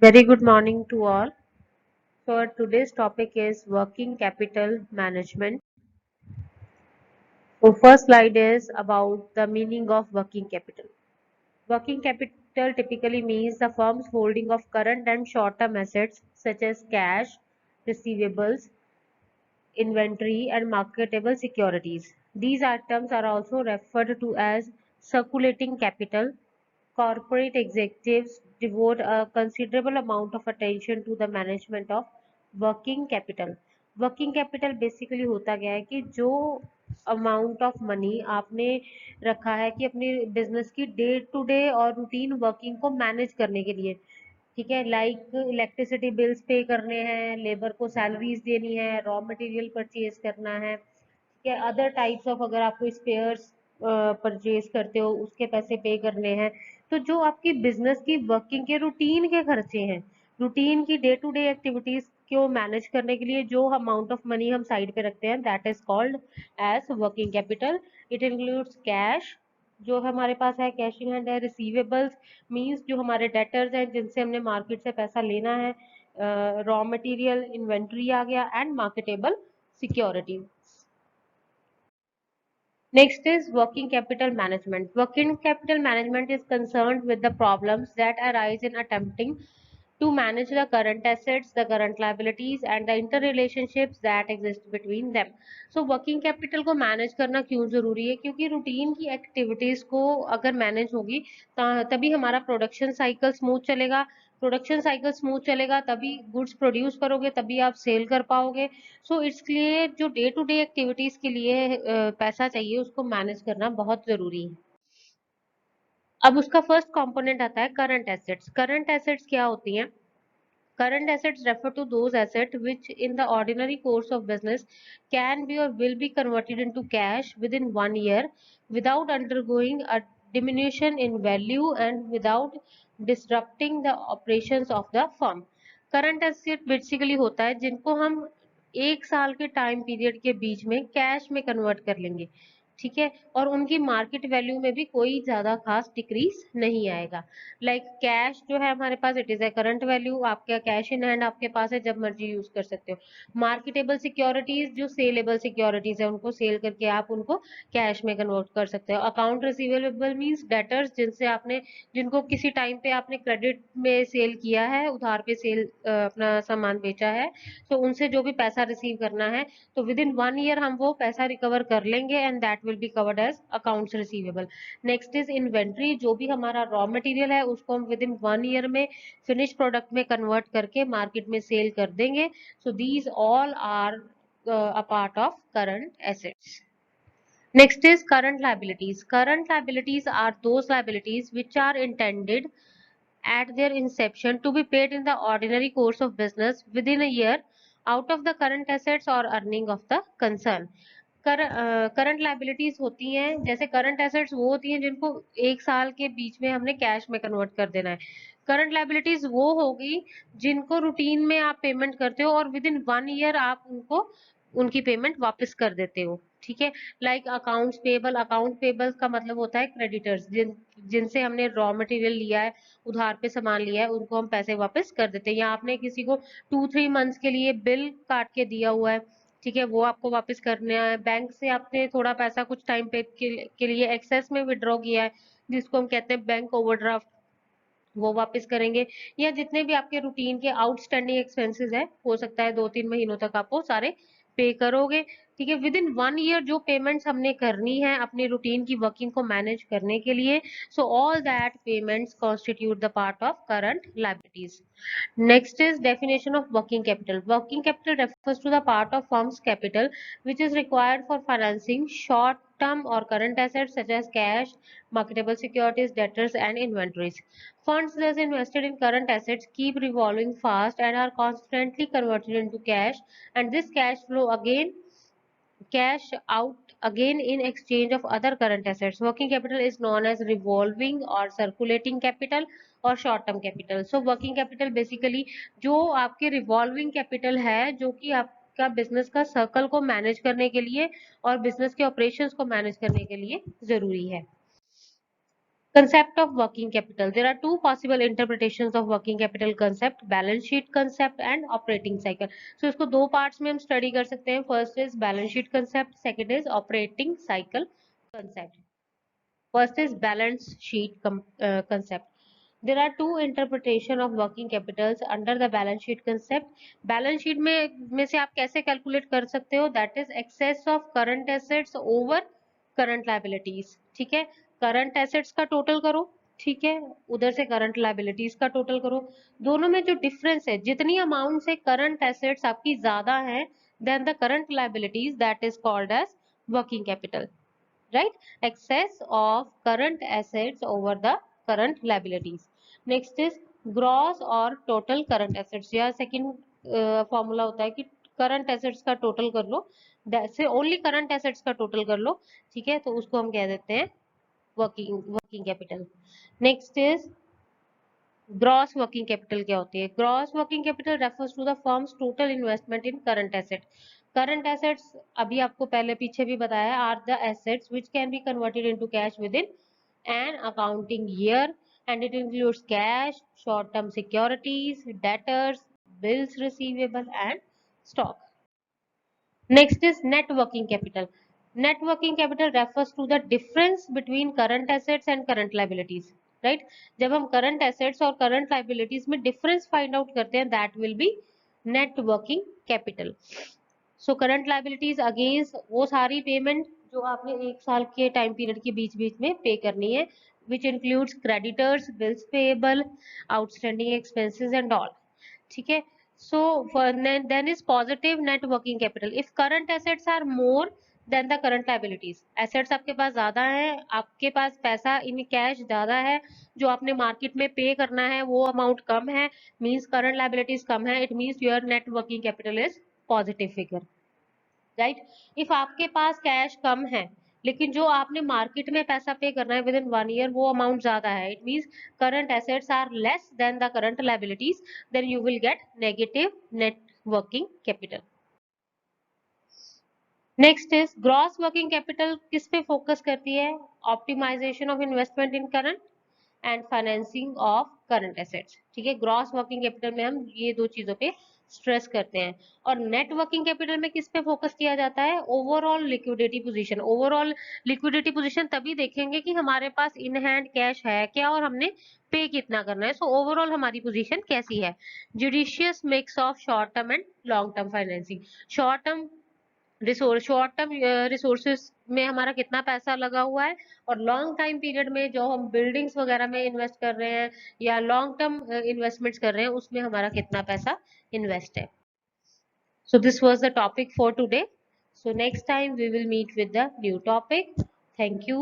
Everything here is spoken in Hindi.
Very good morning to all. So today's topic is working capital management. So first slide is about the meaning of working capital. Working capital typically means the firm's holding of current and short-term assets such as cash, receivables, inventory, and marketable securities. These items are also referred to as circulating capital. Corporate executives devote a considerable amount of attention to the management of working capital. Working capital basically होता गया है कि जो अमाउंट ऑफ मनी आपने रखा है कि अपनी बिजनेस की डे टू डे और रूटीन वर्किंग को मैनेज करने के लिए, ठीक है, लाइक इलेक्ट्रिसिटी बिल्स पे करने हैं, लेबर को सैलरीज देनी है, रॉ मटेरियल परचेज करना है, ठीक है, अदर टाइप्स ऑफ अगर आपको स्पेयर्स परचेज करते हो उसके पैसे पे करने हैं। तो जो आपकी बिजनेस की वर्किंग के रूटीन के खर्चे हैं, रूटीन की डे टू डे एक्टिविटीज को मैनेज करने के लिए जो अमाउंट ऑफ मनी हम साइड पे रखते हैं that is called as working capital. It includes cash, जो हमारे पास है कैश इन हैंड है, रिसीवेबल्स मींस जो हमारे डेटर्स हैं जिनसे हमने मार्केट से पैसा लेना है, रॉ मटेरियल इन्वेंट्री आ गया, and marketable security. Next is working capital management. Working capital management is concerned with the problems that arise in attempting to manage the current assets, the current liabilities, and the interrelationships that exist between them. So working capital को manage करना क्यों जरूरी है? क्योंकि रूटीन की एक्टिविटीज को अगर मैनेज होगी तभी हमारा प्रोडक्शन साइकिल स्मूथ चलेगा, प्रोडक्शन साइकिल स्मूथ चलेगा तभी गुड्स प्रोड्यूस करोगे, तभी आप सेल कर पाओगे। सो इसलिए जो डे टू डे एक्टिविटीज के लिए पैसा चाहिए उसको मैनेज करना बहुत जरूरी है। अब उसका फर्स्ट कंपोनेंट आता है करंट एसेट्स। करंट एसेट्स क्या होती हैं? Current assets refer to those assets which, in the ordinary course of business, can be or will be converted into cash within 1 year without undergoing a diminution in value and without disrupting the operations of the firm. Current asset basically होता है जिनको हम 1 साल के टाइम पीरियड के बीच में कैश में कन्वर्ट कर लेंगे, ठीक है, और उनकी मार्केट वैल्यू में भी कोई ज्यादा खास डिक्रीज नहीं आएगा। लाइक कैश जो है हमारे पास it is a current value, आपका कैश इन हैंड आपके पास है, जब मर्जी यूज कर सकते हो। मार्केटेबल सिक्योरिटीज जो सेलेबल सिक्योरिटीज है उनको सेल करके आप उनको कैश में कन्वर्ट कर सकते हो। अकाउंट रिसीवेबल मींस डेटर्स जिनसे आपने जिनको किसी टाइम पे आपने क्रेडिट में सेल किया है, उधार पे सेल अपना सामान बेचा है, तो उनसे जो भी पैसा रिसीव करना है तो विद इन 1 ईयर हम वो पैसा रिकवर कर लेंगे and that will be covered as accounts receivable. Next is inventory, जो भी हमारा रॉ मटेरियल है उसको हम विद इन 1 ईयर में फिनिश प्रोडक्ट में कन्वर्ट करके मार्केट में सेल कर देंगे। So these all are a part of current assets. Next is current liabilities. Current liabilities are those liabilities which are intended at their inception to be paid in the ordinary course of business within a year out of the current assets or earning of the concern. Current liabilities होती हैं, जैसे करंट एसेट्स वो होती हैं जिनको 1 साल के बीच में हमने कैश में कन्वर्ट कर देना है। करंट लाइबिलिटीज वो होगी जिनको रूटीन में आप पेमेंट करते हो और विद इन 1 ईयर आप उनको उनकी पेमेंट वापस कर देते हो, ठीक है। Like accounts payable, account payable का मतलब होता है क्रेडिटर्स, जिनसे हमने रॉ मटेरियल लिया है, उधार पे सामान लिया है, उनको हम पैसे वापस कर देते हैं। या आपने किसी को 2-3 मंथ्स के लिए बिल काट के दिया हुआ है, ठीक है, वो आपको वापस करना है। बैंक से आपने थोड़ा पैसा कुछ टाइम पे के लिए एक्सेस में विड्रॉ किया है, जिसको हम कहते हैं बैंक ओवरड्राफ्ट, वो वापस करेंगे। या जितने भी आपके रूटीन के आउटस्टैंडिंग एक्सपेंसेस है, हो सकता है 2-3 महीनों तक आप वो सारे पे करोगे, ठीक है। विद इन 1 ईयर जो पेमेंट्स हमने करनी है अपनी रूटीन की वर्किंग को मैनेज करने के लिए, so all that payments constitute the part of current liabilities. Next is definition of working capital. Working capital refers to the part of firm's capital which is required for financing short-term or current assets such as cash, marketable securities, debtors, and inventories. Funds thus invested in current assets keep revolving fast and are constantly converted into cash, and this cash flow again cash out again in exchange of other current assets. Working capital is known as revolving or circulating capital और short term capital. So working capital basically जो आपके रिवॉल्विंग कैपिटल है, जो कि आपका बिजनेस का सर्कल को मैनेज करने के लिए और बिजनेस के ऑपरेशंस को मैनेज करने के लिए जरूरी है। Concept of working capital. There are two possible interpretations of working capital concept: balance sheet concept and operating cycle. So इसको दो parts में हम study कर सकते हैं. First is balance sheet concept, second is operating cycle concept. First is balance sheet concept. There are two interpretation of working capitals under the balance sheet concept. Balance sheet में से आप कैसे calculate कर सकते हो? That is excess of current assets over current liabilities. ठीक है, current assets का total करो, ठीक है, उधर से current liabilities का total करो, दोनों में जो difference है, जितनी amount से current assets आपकी ज्यादा है than the current liabilities, that is called as working capital. Right? Excess of current assets over the current liabilities. Next is gross or total current assets. या second formula होता है कि current assets का total कर लो, से only current assets का total कर लो, ठीक है, तो उसको हम कह देते हैं working capital. Next is gross working capital. क्या होती है gross working capital? Refers to the firms total investment in current asset. Current assets अभी आपको पहले पीछे भी बताया are the assets which can be converted into cash within an accounting year and it includes cash, short term securities, debtors, bills receivable and stock. Next is net working capital. Net working capital refers to the difference between current assets and current liabilities. Right? जब हम current assets और current liabilities में difference find out करते हैं, that will be net working capital. So current liabilities against वो सारी payment जो आपने एक साल के time period के बीच बीच में pay करनी है, which includes creditors, bills payable, outstanding expenses and all. ठीक है. So then is positive net working capital. If current assets are more than the current liabilities, assets आपके पास ज्यादा है, आपके पास पैसा इन कैश ज्यादा है, जो आपने मार्केट में पे करना है वो अमाउंट कम है, मींस करंट लाइबिलिटीज कम है, it means your net working capital is positive figure. Right? If आपके पास कैश कम है लेकिन जो आपने मार्केट में पैसा पे करना है विद इन 1 ईयर वो अमाउंट ज्यादा है, it means current assets are less than the current liabilities, then you will get negative net working capital. Next is gross working capital. किस पे फोकस करती है? Optimisation of investment in current and financing of current assets. ठीक है, ग्रॉस वर्किंग कैपिटल में हम ये दो चीजों पे स्ट्रेस करते हैं. और नेट वर्किंग कैपिटल में किस पे फोकस किया जाता है? Overall liquidity position. Overall liquidity position तभी देखेंगे कि हमारे पास इन हैंड कैश है क्या और हमने पे कितना करना है. सो ओवरऑल हमारी पोजीशन कैसी है? Judicious mix of short term and long term financing. Short term resources में हमारा कितना पैसा लगा हुआ है, और लॉन्ग टाइम पीरियड में जो हम बिल्डिंग्स वगैरह में इन्वेस्ट कर रहे हैं या लॉन्ग टर्म इन्वेस्टमेंट्स कर रहे हैं उसमें हमारा कितना पैसा इन्वेस्ट है. So this was the topic for today. So next time we will meet with the new topic. Thank you.